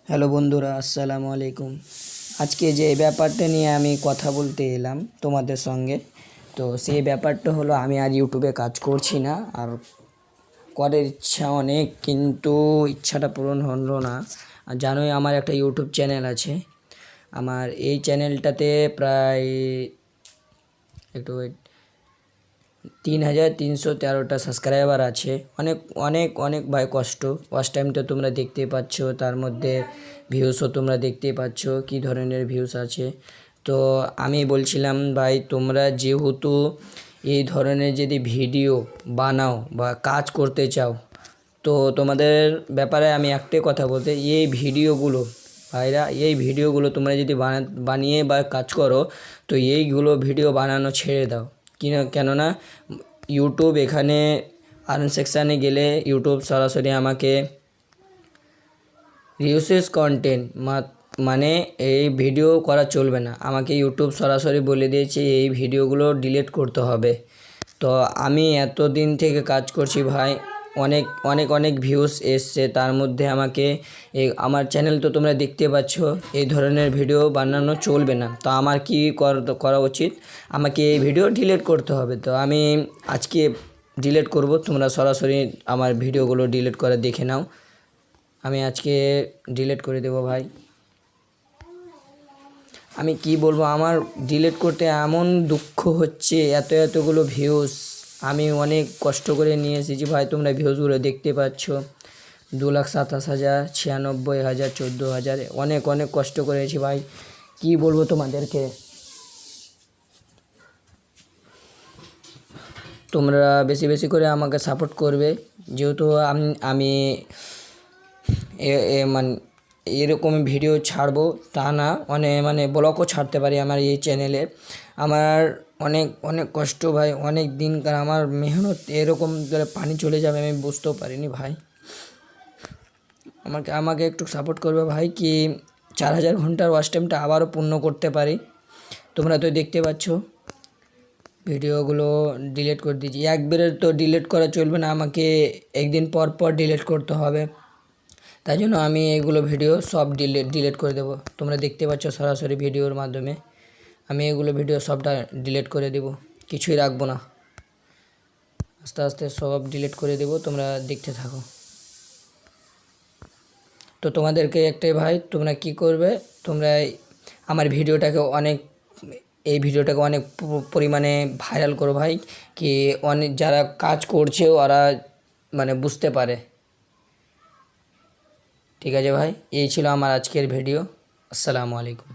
Hello বন্ধুরা, আসসালামু আলাইকুম। আজকে যে ব্যাপারটা নিয়ে আমি কথা বলতে এলাম তোমাদের সঙ্গে, তো সেই ব্যাপারটা হলো আমি আর ইউটিউবে কাজ করছি না। আর করার ইচ্ছা অনেক, কিন্তু ইচ্ছাটা পূরণ হলো না। আর জানোই আমার একটা ইউটিউব চ্যানেল আছে। আমার এই চ্যানেলটাতে প্রায় একটু 3313টা সাবস্ক্রাইবার আছে। অনেক অনেক অনেক ভাই কষ্ট, ওয়াচ টাইম তো তোমরা দেখতেই পাচ্ছ, তার মধ্যে ভিউসও তোমরা দেখতেই পাচ্ছ কী ধরনের ভিউস আছে। তো আমি বলছিলাম ভাই, তোমরা যেহেতু এই ধরনের যদি ভিডিও বানাও বা কাজ করতে চাও, তো তোমাদের ব্যাপারে আমি একটাই কথা বলতে, এই ভিডিওগুলো ভাইরা, এই ভিডিওগুলো তোমরা যদি বানিয়ে বা কাজ করো, তো এইগুলো ভিডিও বানানো ছেড়ে দাও। কেননা ইউটিউব এখানে আর্ন সেকশানে গেলে ইউটিউব সরাসরি আমাকে রিউসেস কন্টেন্ট মানে এই ভিডিও করা চলবে না, আমাকে ইউটিউব সরাসরি বলে দিয়েছে এই ভিডিওগুলো ডিলিট করতে হবে। তো আমি এতদিন থেকে কাজ করছি ভাই, অনেক অনেক অনেক ভিউস এসছে, তার মধ্যে আমাকে আমার চ্যানেল তো তোমরা দেখতে পাচ্ছ, এই ধরনের ভিডিও বানানো চলবে না। তো আমার কি করা উচিত? আমাকে এই ভিডিও ডিলিট করতে হবে। তো আমি আজকে ডিলিট করব, তোমরা সরাসরি আমার ভিডিওগুলো ডিলিট করে দেখে নাও। আমি আজকে ডিলিট করে দেবো ভাই। আমি কি বলবো, আমার ডিলিট করতে এমন দুঃখ হচ্ছে, এতগুলো ভিউস আমি অনেক কষ্ট করে নিয়ে এসেছি ভাই। তোমরা ভিউসগুলো দেখতে পাচ্ছ, 2,27,000, 96,000, 14,000, অনেক অনেক কষ্ট করেছি ভাই। কি বলবো তোমাদেরকে, তোমরা বেশি বেশি করে আমাকে সাপোর্ট করবে। যেহেতু আমি মানে এরকম ভিডিও ছাড়বো তা না, মানে ব্লগও ছাড়তে পারি আমার এই চ্যানেলে। আমার অনেক অনেক কষ্ট ভাই, অনেক দিনকার আমার মেহনত এরকম করে পানি চলে যাবে আমি বুঝতেও পারিনি ভাই। আমাকে একটু সাপোর্ট করবে ভাই, কি 4,000 ঘন্টার ওয়াচ টাইমটা আবারও পূর্ণ করতে পারি। তোমরা তো দেখতে পাচ্ছ ভিডিওগুলো ডিলিট করে দিয়েছি। একবারে তো ডিলিট করা চলবে না, আমাকে একদিন পর পর ডিলিট করতে হবে। তাই জন্য আমি এগুলো ভিডিও সব ডিলিট করে দেবো। তোমরা দেখতে পাচ্ছ সরাসরি ভিডিওর মাধ্যমে আমি এগুলো ভিডিও সবটা ডিলিট করে দেব, কিছুই রাখবো না। আস্তে আস্তে সব ডিলিট করে দেব, তোমরা দেখতে থাকো। তো তোমাদেরকে একটাই ভাই, তোমরা কি করবে, তোমরা আমার এই ভিডিওটাকে অনেক পরিমাণে ভাইরাল করো ভাই, কি অনেক যারা কাজ করছে ওরা মানে বুঝতে পারে। ঠিক আছে ভাই, এই ছিল আমার আজকের ভিডিও। আসসালামু আলাইকুম।